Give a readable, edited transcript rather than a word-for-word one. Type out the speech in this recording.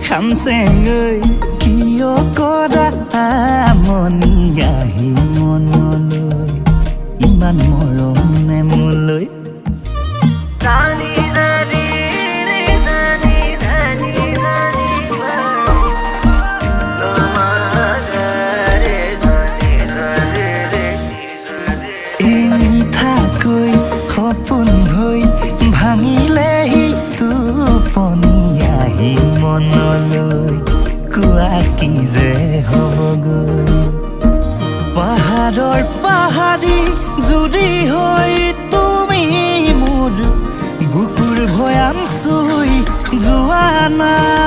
খামচেঙৈ কিয় কৰা আমনি আহি মনলৈ ইমান মৰম নে মোলৈ মিঠাকৈ সপোন হৈ ভাঙিলেহি টোপনি আহি মনলৈ কোৱা কি যে হ'বগৈ পাহাৰৰ পাহাৰী জুৰি হৈ তুমি মোৰ বুকুৰ ভৈয়াম চুই যোৱা নাই